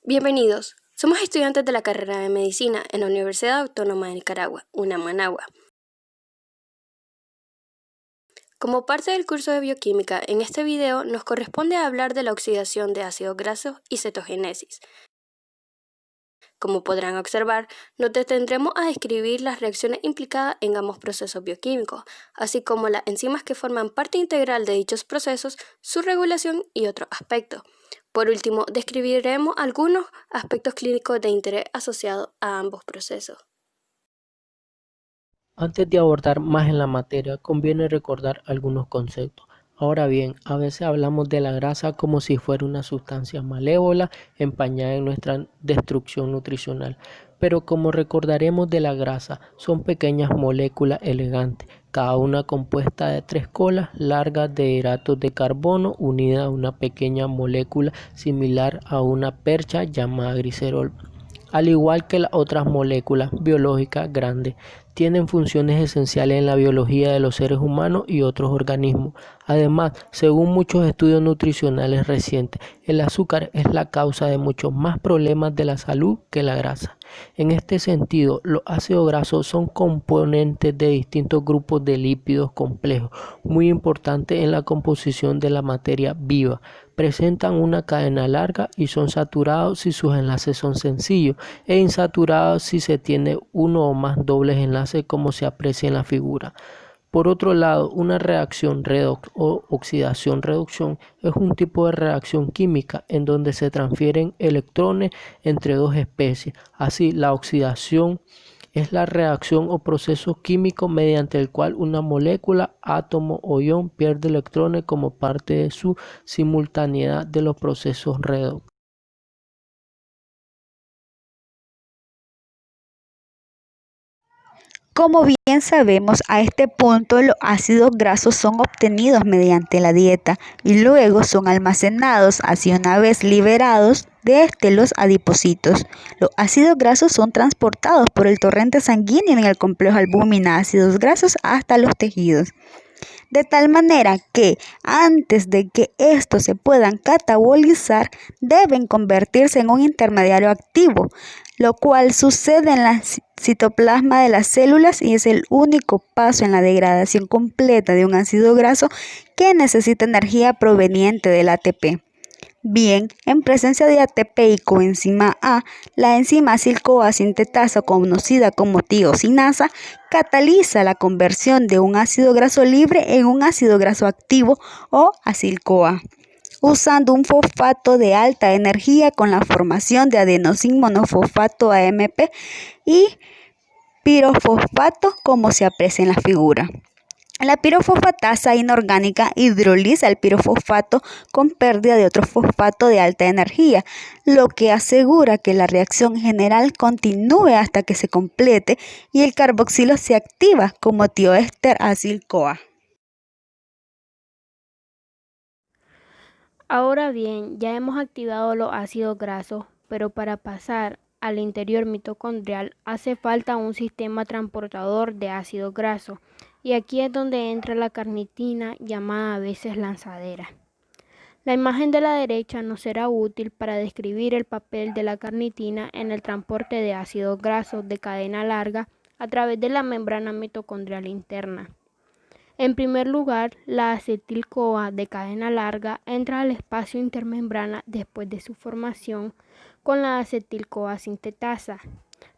Bienvenidos, somos estudiantes de la carrera de Medicina en la Universidad Autónoma de Nicaragua, UNAM-Managua. Como parte del curso de Bioquímica, en este video nos corresponde hablar de la oxidación de ácidos grasos y cetogénesis. Como podrán observar, nos detendremos a describir las reacciones implicadas en ambos procesos bioquímicos, así como las enzimas que forman parte integral de dichos procesos, su regulación y otros aspectos. Por último, describiremos algunos aspectos clínicos de interés asociados a ambos procesos. Antes de abordar más en la materia, conviene recordar algunos conceptos. Ahora bien, a veces hablamos de la grasa como si fuera una sustancia malévola empañada en nuestra destrucción nutricional, pero como recordaremos de la grasa, son pequeñas moléculas elegantes, cada una compuesta de 3 colas largas de hidratos de carbono unidas a una pequeña molécula similar a una percha llamada glicerol. Al igual que las otras moléculas biológicas grandes, tienen funciones esenciales en la biología de los seres humanos y otros organismos. Además, según muchos estudios nutricionales recientes, el azúcar es la causa de muchos más problemas de la salud que la grasa. En este sentido, los ácidos grasos son componentes de distintos grupos de lípidos complejos, muy importantes en la composición de la materia viva. Presentan una cadena larga y son saturados si sus enlaces son sencillos e insaturados si se tiene uno o más dobles enlaces como se aprecia en la figura. Por otro lado, una reacción redox o oxidación-reducción es un tipo de reacción química en donde se transfieren electrones entre dos especies. Así, la oxidación es la reacción o proceso químico mediante el cual una molécula, átomo o ion pierde electrones como parte de su simultaneidad de los procesos redox. Como bien sabemos, a este punto los ácidos grasos son obtenidos mediante la dieta y luego son almacenados, así una vez liberados de los adipocitos. Los ácidos grasos son transportados por el torrente sanguíneo en el complejo albúmina-ácidos grasos hasta los tejidos. De tal manera que antes de que estos se puedan catabolizar, deben convertirse en un intermediario activo, lo cual sucede en la citoplasma de las células y es el único paso en la degradación completa de un ácido graso que necesita energía proveniente del ATP. Bien, en presencia de ATP y coenzima A, la enzima acil-CoA sintetasa, conocida como tiosinasa, cataliza la conversión de un ácido graso libre en un ácido graso activo o acil-CoA, usando un fosfato de alta energía con la formación de adenosín monofosfato AMP y pirofosfato, como se aprecia en la figura. La pirofosfatasa inorgánica hidroliza el pirofosfato con pérdida de otro fosfato de alta energía, lo que asegura que la reacción general continúe hasta que se complete y el carboxilo se activa como tioéster acil-CoA. Ahora bien, ya hemos activado los ácidos grasos, pero para pasar al interior mitocondrial hace falta un sistema transportador de ácidos grasos, y aquí es donde entra la carnitina, llamada a veces lanzadera. La imagen de la derecha nos será útil para describir el papel de la carnitina en el transporte de ácidos grasos de cadena larga a través de la membrana mitocondrial interna. En primer lugar, la acetil-CoA de cadena larga entra al espacio intermembrana después de su formación con la acetil-CoA sintetasa,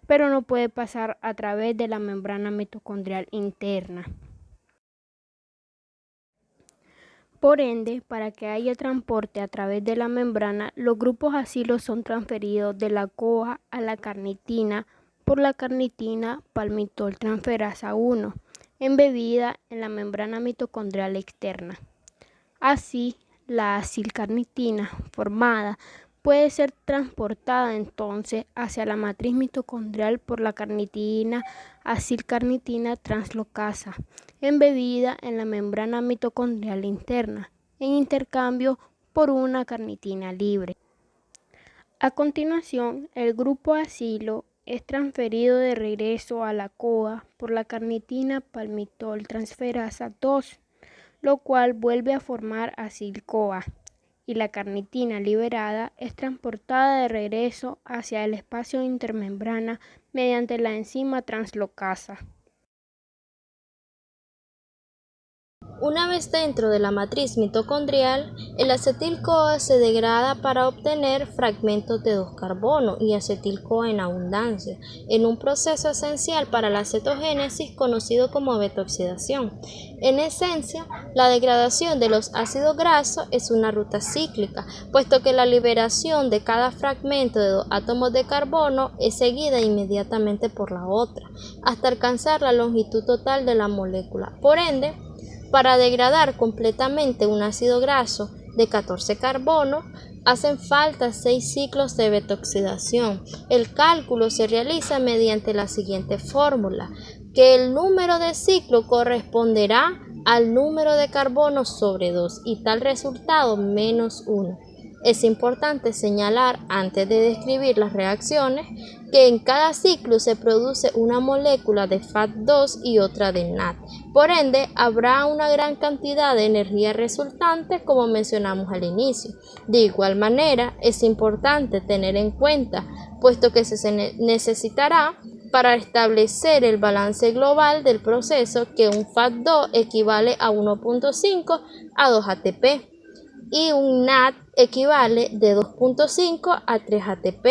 pero no puede pasar a través de la membrana mitocondrial interna. Por ende, para que haya transporte a través de la membrana, los grupos acilos son transferidos de la CoA a la carnitina por la carnitina palmitol transferasa 1, embebida en la membrana mitocondrial externa. Así, la acilcarnitina formada puede ser transportada entonces hacia la matriz mitocondrial por la carnitina acilcarnitina translocasa, embebida en la membrana mitocondrial interna, en intercambio por una carnitina libre. A continuación, el grupo acilo es transferido de regreso a la CoA por la carnitina palmitol transferasa 2, lo cual vuelve a formar acil-CoA, y la carnitina liberada es transportada de regreso hacia el espacio intermembrana mediante la enzima translocasa. Una vez dentro de la matriz mitocondrial, el acetil-CoA se degrada para obtener fragmentos de 2-carbono y acetil-CoA en abundancia, en un proceso esencial para la cetogénesis conocido como beta-oxidación. En esencia, la degradación de los ácidos grasos es una ruta cíclica, puesto que la liberación de cada fragmento de 2 átomos de carbono es seguida inmediatamente por la otra, hasta alcanzar la longitud total de la molécula. Por ende, para degradar completamente un ácido graso de 14 carbonos, hacen falta 6 ciclos de beta-oxidación. El cálculo se realiza mediante la siguiente fórmula, que el número de ciclo corresponderá al número de carbonos sobre 2 y tal resultado menos 1. Es importante señalar, antes de describir las reacciones, que en cada ciclo se produce una molécula de FAT2 y otra de NAD. Por ende, habrá una gran cantidad de energía resultante, como mencionamos al inicio. De igual manera, es importante tener en cuenta, puesto que se necesitará para establecer el balance global del proceso, que un FAT2 equivale a 1.5 a 2 ATP y un NAD equivale de 2.5 a 3 ATP.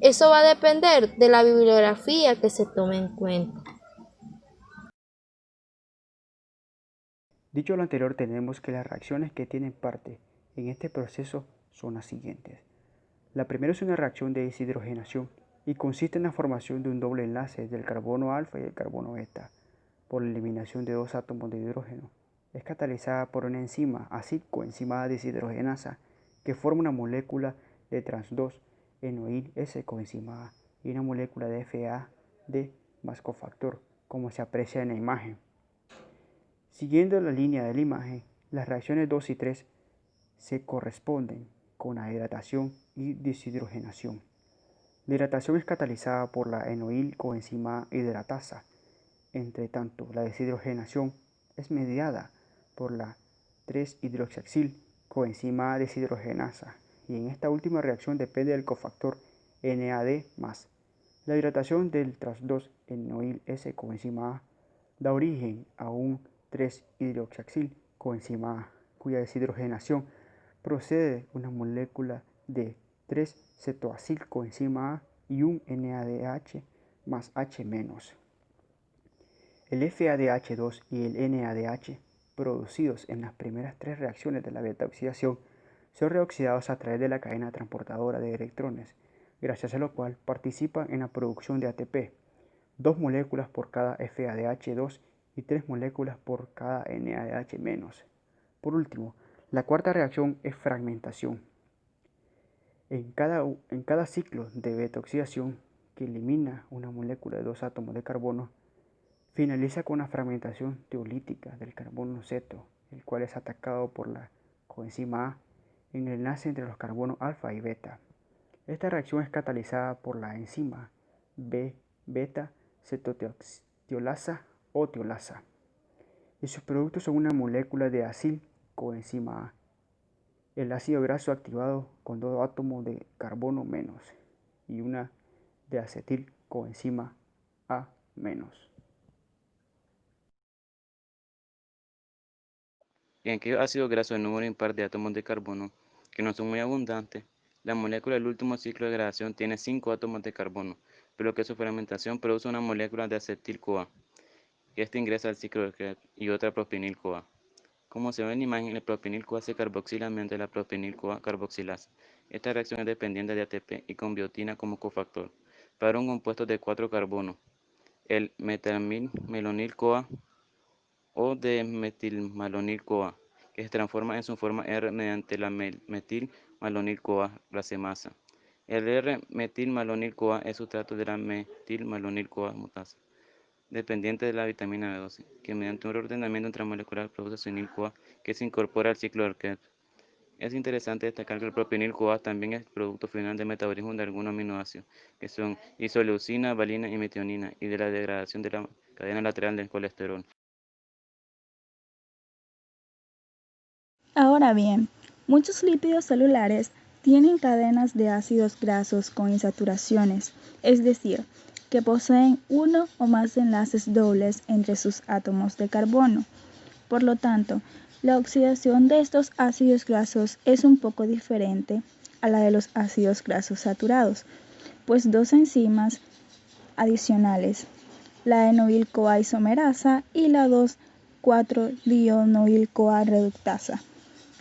Eso va a depender de la bibliografía que se tome en cuenta. Dicho lo anterior, tenemos que las reacciones que tienen parte en este proceso son las siguientes. La primera es una reacción de deshidrogenación y consiste en la formación de un doble enlace del carbono alfa y el carbono beta por la eliminación de 2 átomos de hidrógeno. Es catalizada por una enzima acid coenzimada deshidrogenasa que forma una molécula de trans-2-enoil S coenzimada y una molécula de FAD más cofactor, como se aprecia en la imagen. Siguiendo la línea de la imagen, las reacciones 2 y 3 se corresponden con la hidratación y deshidrogenación. La hidratación es catalizada por la enoil coenzima hidratasa. Entre tanto, la deshidrogenación es mediada por la 3-hidroxiacil coenzima deshidrogenasa y en esta última reacción depende del cofactor NAD+. La hidratación del trans-2-enoil S coenzima A da origen a un 3-hidroxiacil coenzima A, cuya deshidrogenación procede de una molécula de 3-cetoacil coenzima A y un NADH más H-. El FADH2 y el NADH, producidos en las primeras 3 reacciones de la beta-oxidación, son reoxidados a través de la cadena transportadora de electrones, gracias a lo cual participan en la producción de ATP, 2 moléculas por cada FADH2 y 3 moléculas por cada NADH-. Por último, la cuarta reacción es fragmentación. En cada ciclo de beta-oxidación que elimina una molécula de 2 átomos de carbono, finaliza con una fragmentación teolítica del carbono ceto, el cual es atacado por la coenzima A en el enlace entre los carbonos alfa y beta. Esta reacción es catalizada por la enzima B-beta-cetotiolasa o tiolasa, y sus productos son una molécula de acil coenzima A, el ácido graso activado con 2 átomos de carbono menos y una de acetil coenzima A menos. En aquellos ácidos grasos de número impar de átomos de carbono, que no son muy abundantes, la molécula del último ciclo de degradación tiene 5 átomos de carbono, pero que su fragmentación produce una molécula de acetil-CoA, que éste ingresa al ciclo de Krebs y otra propinil-CoA. Como se ve en la imagen, el propinil-CoA se carboxila mediante la propinil-CoA carboxilasa. Esta reacción es dependiente de ATP y con biotina como cofactor, para un compuesto de 4 carbonos, el metilmelonil-CoA o de metilmalonil-CoA, que se transforma en su forma R mediante la metilmalonil-CoA racemasa. El R-metilmalonil-CoA es sustrato de la metilmalonil-CoA mutasa, dependiente de la vitamina B12, que mediante un reordenamiento intramolecular produce suinil-CoA, que se incorpora al ciclo de Krebs. Es interesante destacar que el propinil-CoA también es producto final del metabolismo de algunos aminoácidos, que son isoleucina, valina y metionina, y de la degradación de la cadena lateral del colesterol. Ahora bien, Muchos lípidos celulares tienen cadenas de ácidos grasos con insaturaciones, es decir, que poseen uno o más enlaces dobles entre sus átomos de carbono. Por lo tanto, la oxidación de estos ácidos grasos es un poco diferente a la de los ácidos grasos saturados, pues dos enzimas adicionales, la enoil-CoA isomerasa y la 2,4-dionoil-CoA reductasa,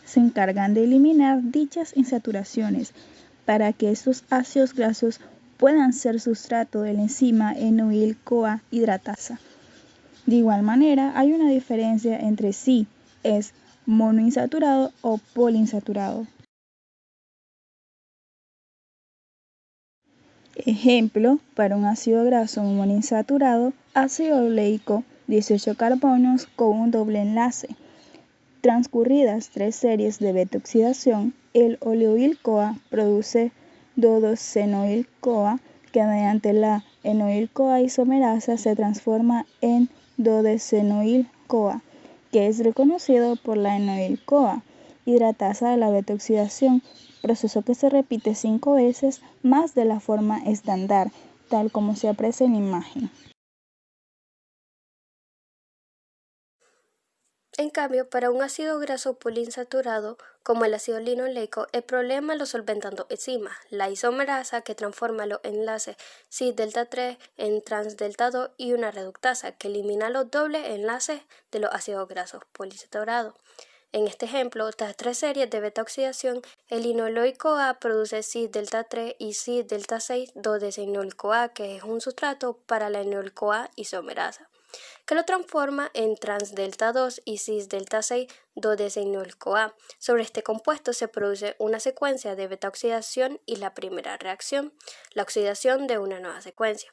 se encargan de eliminar dichas insaturaciones para que estos ácidos grasos puedan ser sustrato de la enzima enoil-CoA hidratasa. De igual manera, hay una diferencia entre si es monoinsaturado o poliinsaturado. Ejemplo, para un ácido graso monoinsaturado, ácido oleico, 18 carbonos con un doble enlace. Transcurridas 3 series de beta-oxidación, el oleoil-CoA produce 2,2-cenoil-CoA, que mediante la enoil-CoA isomerasa se transforma en 2,2-cenoil-CoA, que es reconocido por la enoil-CoA hidratasa de la beta-oxidación, proceso que se repite 5 veces más de la forma estándar, tal como se aprecia en la imagen. En cambio, para un ácido graso poliinsaturado, como el ácido linoleico, el problema lo solventan dos enzimas, la isomerasa, que transforma los enlaces cis-delta-3 en trans-delta-2, y una reductasa, que elimina los dobles enlaces de los ácidos grasos poliinsaturados. En este ejemplo, tras 3 series de beta-oxidación, el linoleico-A produce cis-delta-3 y cis-delta-6, 2-desenol-CoA, que es un sustrato para la enol-CoA isomerasa, que lo transforma en trans-delta-2 y cis-delta-6, 2-desenol-CoA. Sobre este compuesto se produce una secuencia de beta-oxidación y la primera reacción, la oxidación de una nueva secuencia.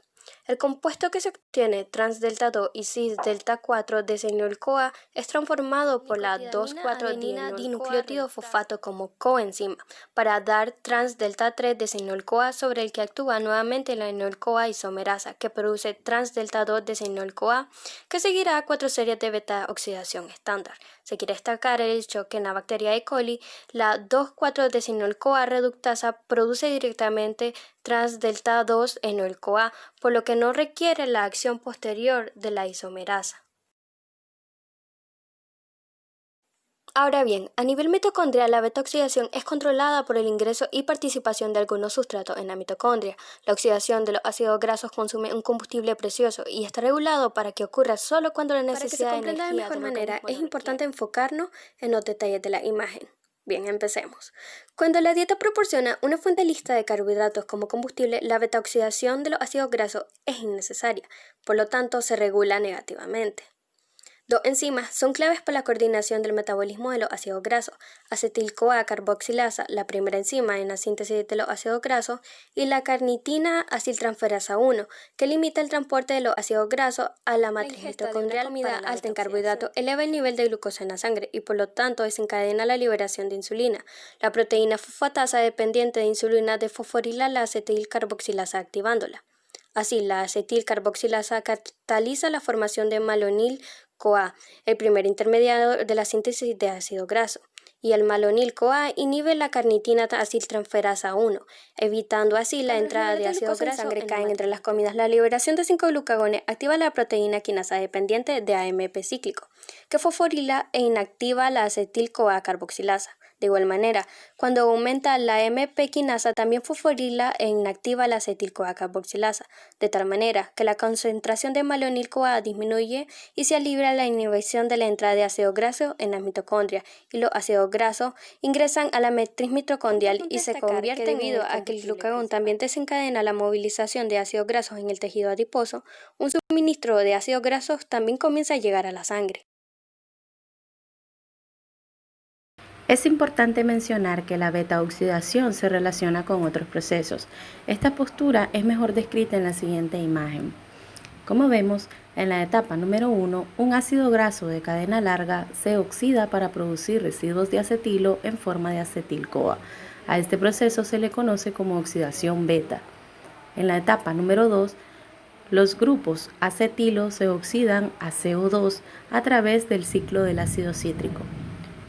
El compuesto que se obtiene trans-delta-2 y cis-delta-4 desenol-CoA es transformado por la 2,4-dinucleótido fosfato como coenzima para dar trans-delta-3 desenol-CoA, sobre el que actúa nuevamente la enol-CoA isomerasa, que produce trans-delta-2 desenol-CoA, que seguirá 4 series de beta-oxidación estándar. Se quiere destacar el hecho que en la bacteria E. coli la 2,4-desenol-CoA reductasa produce directamente trans-delta-2 enol-CoA, por lo que no requiere la acción posterior de la isomerasa. Ahora bien, a nivel mitocondrial, la beta-oxidación es controlada por el ingreso y participación de algunos sustratos en la mitocondria. La oxidación de los ácidos grasos consume un combustible precioso y está regulado para que ocurra solo cuando la necesidad de energía de mejor manera es importante enfocarnos en los detalles de la imagen. Bien, empecemos. Cuando la dieta proporciona una fuente lista de carbohidratos como combustible, la beta-oxidación de los ácidos grasos es innecesaria, por lo tanto se regula negativamente. Dos enzimas son claves para la coordinación del metabolismo de los ácidos grasos: acetil-CoA carboxilasa, la primera enzima en la síntesis de los ácidos grasos, y la carnitina aciltransferasa 1, que limita el transporte de los ácidos grasos a la matriz mitocondrial. Una comida alta en carbohidratos eleva el nivel de glucosa en la sangre y por lo tanto desencadena la liberación de insulina. La proteína fosfatasa dependiente de insulina desfosforila la acetil-carboxilasa activándola. Así, la acetil-carboxilasa cataliza la formación de malonil-CoA, el primer intermediario de la síntesis de ácido graso, y el malonil-CoA inhibe la carnitina aciltransferasa 1, evitando así la entrada de ácido graso en sangre. Caen entre las comidas. La liberación de 5-glucagones activa la proteína quinasa dependiente de AMP cíclico, que fosforila e inactiva la acetil-CoA carboxilasa. De igual manera, cuando aumenta la AMP quinasa, también fosforila e inactiva la acetil-CoA carboxilasa, de tal manera que la concentración de malonil-CoA disminuye y se libera la inhibición de la entrada de ácido graso en las mitocondrias, y los ácidos grasos ingresan a la matriz mitocondrial y se convierten debido a que el glucagón también desencadena la movilización de ácidos grasos en el tejido adiposo. Un suministro de ácidos grasos también comienza a llegar a la sangre. Es importante mencionar que la beta-oxidación se relaciona con otros procesos. Esta postura es mejor descrita en la siguiente imagen. Como vemos, en la etapa número 1, un ácido graso de cadena larga se oxida para producir residuos de acetilo en forma de acetil-CoA. A este proceso se le conoce como oxidación beta. En la etapa número 2, los grupos acetilo se oxidan a CO2 a través del ciclo del ácido cítrico.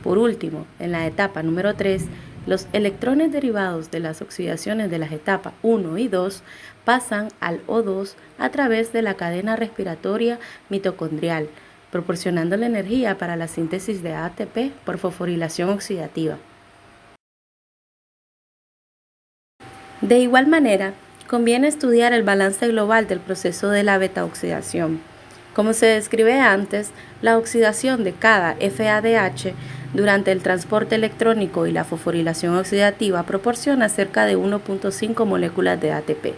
Por último, en la etapa número 3, los electrones derivados de las oxidaciones de las etapas 1 y 2 pasan al O2 a través de la cadena respiratoria mitocondrial, proporcionando la energía para la síntesis de ATP por fosforilación oxidativa. De igual manera, conviene estudiar el balance global del proceso de la beta-oxidación. Como se describe antes, la oxidación de cada FADH durante el transporte electrónico y la fosforilación oxidativa proporciona cerca de 1.5 moléculas de ATP.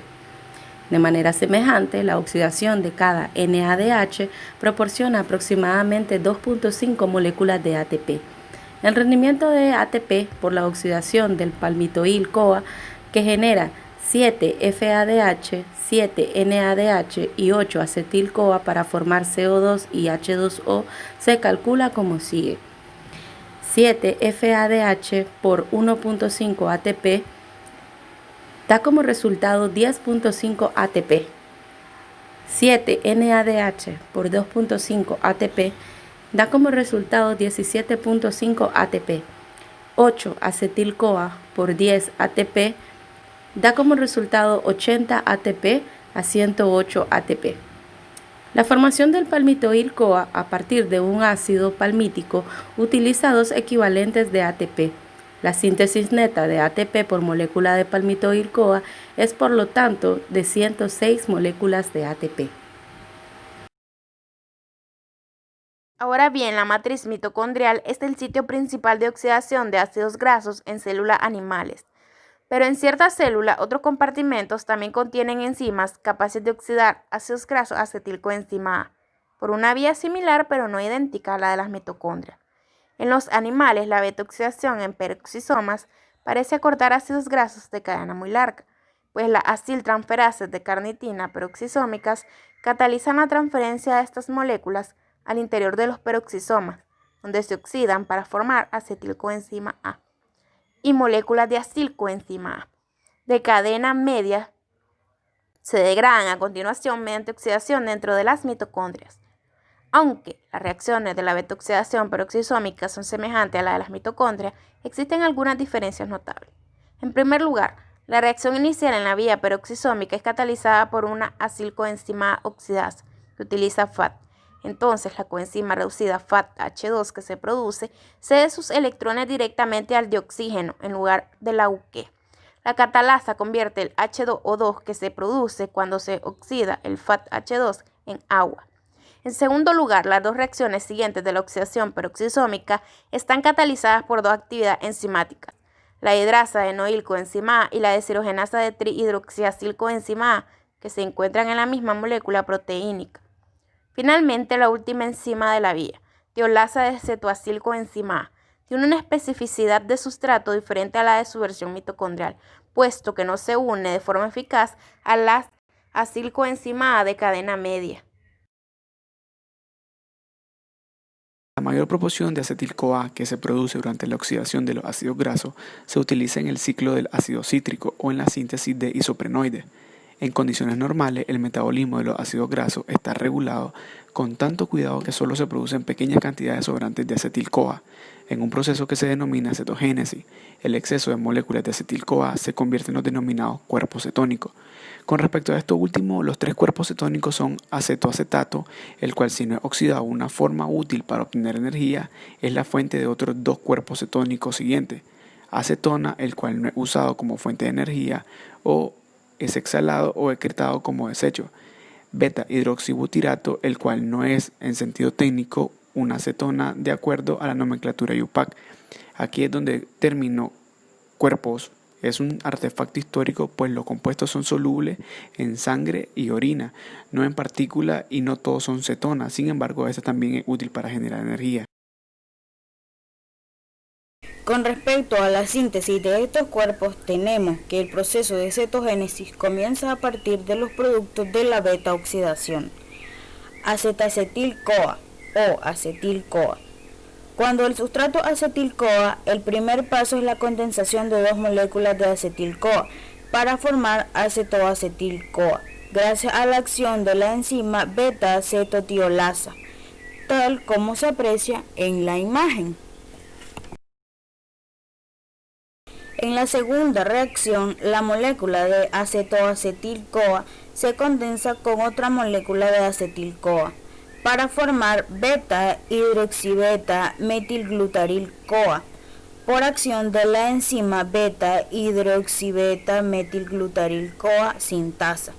De manera semejante, la oxidación de cada NADH proporciona aproximadamente 2.5 moléculas de ATP. El rendimiento de ATP por la oxidación del palmitoil-CoA, que genera 7 FADH, 7 NADH y 8 acetil-CoA para formar CO2 y H2O, se calcula como sigue: 7 FADH por 1.5 ATP da como resultado 10.5 ATP. 7 NADH por 2.5 ATP da como resultado 17.5 ATP. 8 acetil-CoA por 10 ATP da como resultado 80 ATP a 108 ATP. La formación del palmitoil-CoA a partir de un ácido palmítico utiliza dos equivalentes de ATP. La síntesis neta de ATP por molécula de palmitoil-CoA es por lo tanto de 106 moléculas de ATP. Ahora bien, la matriz mitocondrial es el sitio principal de oxidación de ácidos grasos en células animales. Pero en ciertas células, otros compartimentos también contienen enzimas capaces de oxidar ácidos grasos a acetilcoenzima A, por una vía similar pero no idéntica a la de las mitocondrias. En los animales, la beta-oxidación en peroxisomas parece acortar ácidos grasos de cadena muy larga, pues las aciltransferases de carnitina peroxisómicas catalizan la transferencia de estas moléculas al interior de los peroxisomas, donde se oxidan para formar acetilcoenzima A y moléculas de acilcoenzima A de cadena media se degradan a continuación mediante oxidación dentro de las mitocondrias. Aunque las reacciones de la beta-oxidación peroxisómica son semejantes a las de las mitocondrias, existen algunas diferencias notables. En primer lugar, la reacción inicial en la vía peroxisómica es catalizada por una acilcoenzima A oxidasa que utiliza FAD. Entonces, la coenzima reducida FADH2 que se produce cede sus electrones directamente al dioxígeno en lugar de la UQ. La catalasa convierte el H2O2 que se produce cuando se oxida el FADH2 en agua. En segundo lugar, las dos reacciones siguientes de la oxidación peroxisómica están catalizadas por dos actividades enzimáticas, la hidrasa de noilcoenzima A y la deshidrogenasa de trihidroxiacilcoenzima A, que se encuentran en la misma molécula proteínica. Finalmente, la última enzima de la vía, tiolasa de cetoacilcoenzima A, tiene una especificidad de sustrato diferente a la de su versión mitocondrial, puesto que no se une de forma eficaz a la acilcoenzima A de cadena media. La mayor proporción de acetil-CoA que se produce durante la oxidación de los ácidos grasos se utiliza en el ciclo del ácido cítrico o en la síntesis de isoprenoides. En condiciones normales, el metabolismo de los ácidos grasos está regulado con tanto cuidado que solo se producen pequeñas cantidades sobrantes de acetil-CoA. En un proceso que se denomina cetogénesis, el exceso de moléculas de acetil-CoA se convierte en los denominados cuerpos cetónicos. Con respecto a esto último, los tres cuerpos cetónicos son acetoacetato, el cual si no es oxidado una forma útil para obtener energía, es la fuente de otros dos cuerpos cetónicos siguientes: acetona, el cual no es usado como fuente de energía, o es exhalado o excretado como desecho; beta-hidroxibutirato, el cual no es, en sentido técnico, una acetona de acuerdo a la nomenclatura IUPAC. Aquí es donde terminó cuerpos. Es un artefacto histórico, pues los compuestos son solubles en sangre y orina, no en partículas, y no todos son cetonas. Sin embargo, esta también es útil para generar energía. Con respecto a la síntesis de estos cuerpos, tenemos que el proceso de cetogénesis comienza a partir de los productos de la beta-oxidación. Acetacetil-CoA o acetil-CoA. Cuando el sustrato acetil-CoA, el primer paso es la condensación de dos moléculas de acetil-CoA para formar acetoacetil-CoA, gracias a la acción de la enzima beta-acetotiolasa, tal como se aprecia en la imagen. En la segunda reacción, la molécula de acetoacetil-CoA se condensa con otra molécula de acetil-CoA para formar beta-hidroxibeta-metilglutaril-CoA por acción de la enzima beta-hidroxibeta-metilglutaril-CoA sintasa.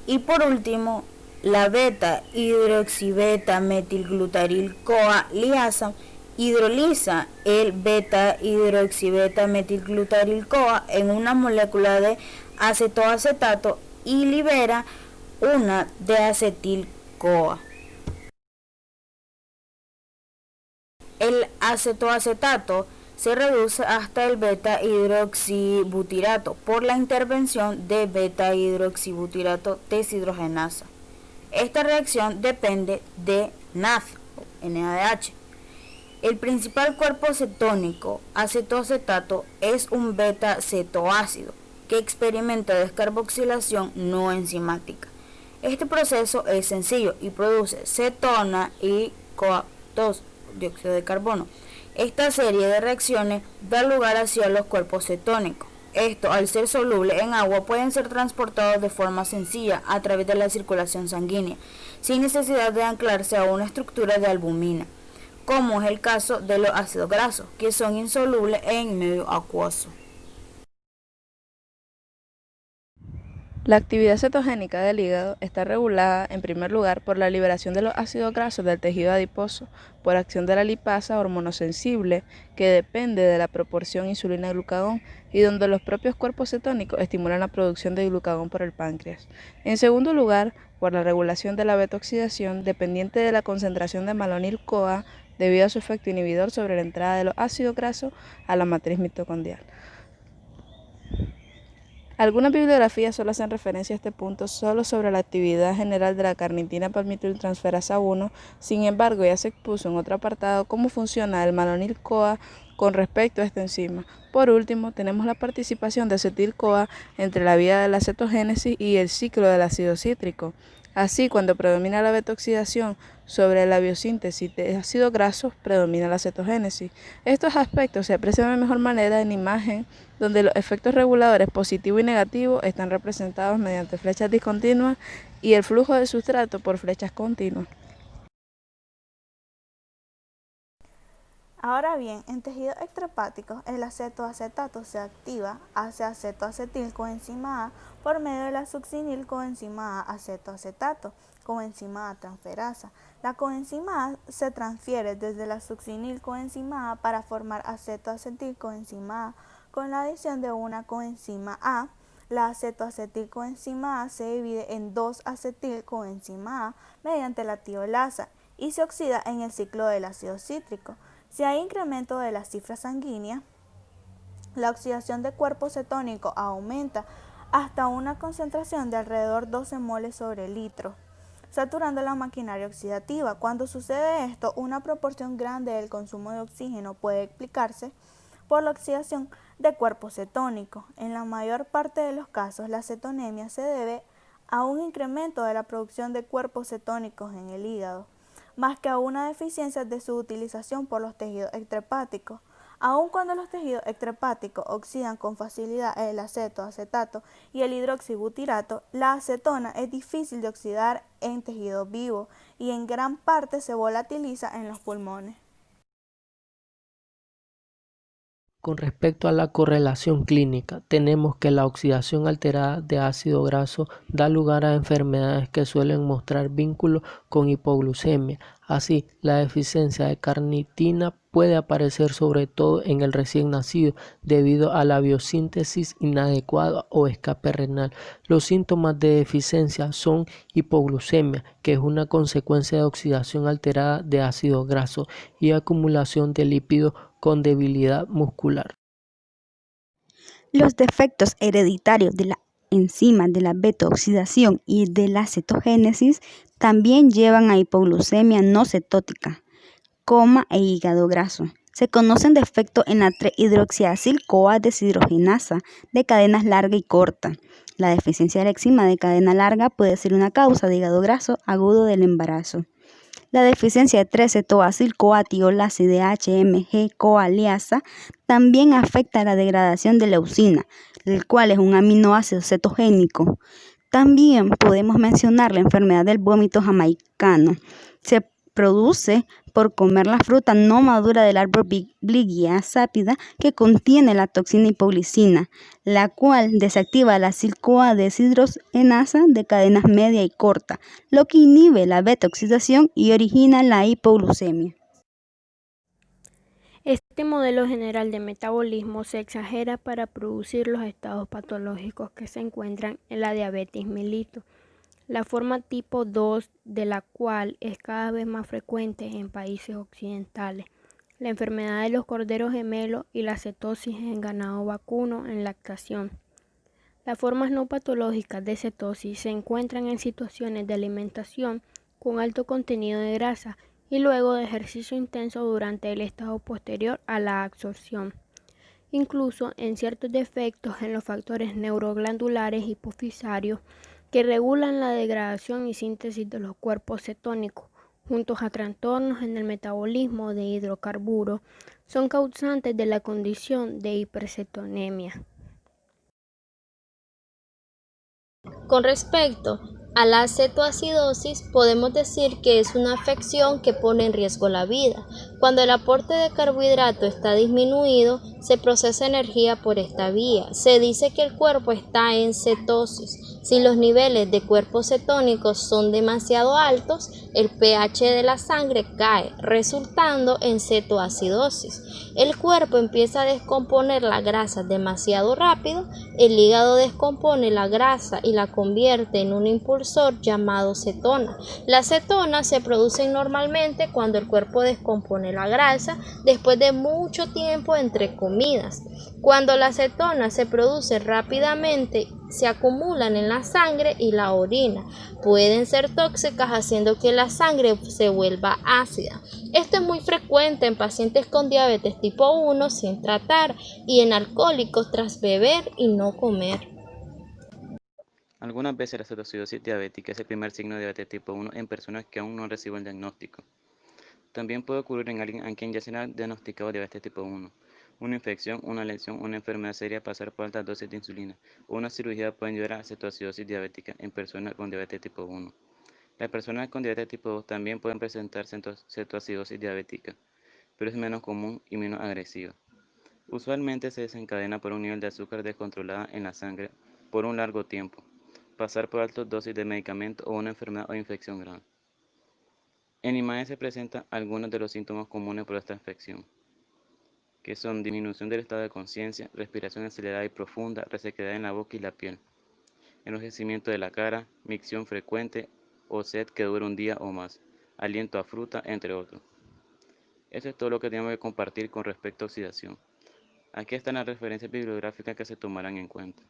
Y por último, la beta-hidroxibeta-metilglutaril-CoA liasa hidroliza el beta-hidroxibeta-metilglutaril-CoA en una molécula de acetoacetato y libera una de acetil-CoA. El acetoacetato se reduce hasta el beta-hidroxibutirato por la intervención de beta-hidroxibutirato deshidrogenasa. Esta reacción depende de NADH. El principal cuerpo cetónico, acetoacetato, es un beta-cetoácido que experimenta descarboxilación no enzimática. Este proceso es sencillo y produce cetona y CoA2, dióxido de carbono. Esta serie de reacciones da lugar hacia los cuerpos cetónicos. Estos, al ser solubles en agua, pueden ser transportados de forma sencilla a través de la circulación sanguínea, sin necesidad de anclarse a una estructura de albumina, como es el caso de los ácidos grasos, que son insolubles en medio acuoso. La actividad cetogénica del hígado está regulada, en primer lugar, por la liberación de los ácidos grasos del tejido adiposo, por acción de la lipasa hormonosensible, que depende de la proporción insulina-glucagón, y donde los propios cuerpos cetónicos estimulan la producción de glucagón por el páncreas. En segundo lugar, por la regulación de la beta-oxidación, dependiente de la concentración de malonil-CoA, debido a su efecto inhibidor sobre la entrada de los ácidos grasos a la matriz mitocondrial. Algunas bibliografías solo hacen referencia a este punto solo sobre la actividad general de la carnitina palmitoyltransferasa 1, sin embargo ya se expuso en otro apartado cómo funciona el malonil-CoA con respecto a esta enzima. Por último, tenemos la participación de acetil-CoA entre la vía de la cetogénesis y el ciclo del ácido cítrico. Así, cuando predomina la beta-oxidación sobre la biosíntesis de ácidos grasos, predomina la cetogénesis. Estos aspectos se aprecian de mejor manera en la imagen, donde los efectos reguladores positivo y negativo están representados mediante flechas discontinuas y el flujo del sustrato por flechas continuas. Ahora bien, en tejidos extrahepáticos, el acetoacetato se activa hacia acetoacetil-coenzima A por medio de la succinil-coenzima A acetoacetato, coenzima A transferasa. La coenzima A se transfiere desde la succinil-coenzima A para formar acetoacetil-coenzima A con la adición de una coenzima A. La acetoacetil-coenzima A se divide en 2-acetil-coenzima A mediante la tiolasa y se oxida en el ciclo del ácido cítrico. Si hay incremento de la cifra sanguínea, la oxidación de cuerpo cetónico aumenta hasta una concentración de alrededor 12 moles sobre litro, saturando la maquinaria oxidativa. Cuando sucede esto, una proporción grande del consumo de oxígeno puede explicarse por la oxidación de cuerpo cetónico. En la mayor parte de los casos, la cetonemia se debe a un incremento de la producción de cuerpos cetónicos en el hígado, más que a una deficiencia de su utilización por los tejidos extrahepáticos. Aun cuando los tejidos extrahepáticos oxidan con facilidad el acetoacetato y el hidroxibutirato, la acetona es difícil de oxidar en tejidos vivos y en gran parte se volatiliza en los pulmones. Con respecto a la correlación clínica, tenemos que la oxidación alterada de ácido graso da lugar a enfermedades que suelen mostrar vínculo con hipoglucemia. Así, la deficiencia de carnitina puede aparecer sobre todo en el recién nacido debido a la biosíntesis inadecuada o escape renal. Los síntomas de deficiencia son hipoglucemia, que es una consecuencia de oxidación alterada de ácido graso, y acumulación de lípidos con debilidad muscular. Los defectos hereditarios de la enzima de la beta-oxidación y de la cetogénesis también llevan a hipoglucemia no cetótica, coma e hígado graso. Se conocen defectos en la 3-hidroxiacil-CoA deshidrogenasa de cadenas larga y corta. La deficiencia de la enzima de cadena larga puede ser una causa de hígado graso agudo del embarazo. La deficiencia de 3-cetoacil-CoA-tiolase de HMG-CoA liasa también afecta la degradación de leucina, el cual es un aminoácido cetogénico. También podemos mencionar la enfermedad del vómito jamaicano. Se produce por comer la fruta no madura del árbol Bligia sápida que contiene la toxina hipoglicina, la cual desactiva la acil-CoA deshidrogenasa de cadenas media y corta, lo que inhibe la beta-oxidación y origina la hipoglucemia. Este modelo general de metabolismo se exagera para producir los estados patológicos que se encuentran en la diabetes mellitus, la forma tipo 2 de la cual es cada vez más frecuente en países occidentales, la enfermedad de los corderos gemelos y la cetosis en ganado vacuno en lactación. Las formas no patológicas de cetosis se encuentran en situaciones de alimentación con alto contenido de grasa y luego de ejercicio intenso durante el estado posterior a la absorción. Incluso en ciertos defectos en los factores neuroglandulares hipofisarios que regulan la degradación y síntesis de los cuerpos cetónicos, juntos a trastornos en el metabolismo de hidrocarburos, son causantes de la condición de hipercetonemia. Con respecto a la cetoacidosis, podemos decir que es una afección que pone en riesgo la vida. Cuando el aporte de carbohidrato está disminuido, se procesa energía por esta vía. Se dice que el cuerpo está en cetosis. Si los niveles de cuerpos cetónicos son demasiado altos, el pH de la sangre cae, resultando en cetoacidosis. El cuerpo empieza a descomponer la grasa demasiado rápido, el hígado descompone la grasa y la convierte en un impulsor llamado cetona. Las cetonas se producen normalmente cuando el cuerpo descompone la grasa después de mucho tiempo entre comidas. Cuando las cetonas se producen rápidamente, se acumulan en la sangre y la orina. Pueden ser tóxicas, haciendo que la sangre se vuelva ácida. Esto es muy frecuente en pacientes con diabetes tipo 1 sin tratar y en alcohólicos tras beber y no comer. Algunas veces la cetoacidosis diabética es el primer signo de diabetes tipo 1 en personas que aún no reciben diagnóstico. También puede ocurrir en alguien a quien ya se le ha diagnosticado diabetes tipo 1. Una infección, una lesión, una enfermedad seria, pasar por altas dosis de insulina o una cirugía pueden llevar a cetoacidosis diabética en personas con diabetes tipo 1. Las personas con diabetes tipo 2 también pueden presentar cetoacidosis diabética, pero es menos común y menos agresiva. Usualmente se desencadena por un nivel de azúcar descontrolada en la sangre por un largo tiempo, pasar por altas dosis de medicamento o una enfermedad o infección grave. En imagen se presentan algunos de los síntomas comunes por esta infección, que son disminución del estado de conciencia, respiración acelerada y profunda, resequedad en la boca y la piel, enrojecimiento de la cara, micción frecuente o sed que dura un día o más, aliento a fruta, entre otros. Eso es todo lo que tenemos que compartir con respecto a oxidación. Aquí están las referencias bibliográficas que se tomarán en cuenta.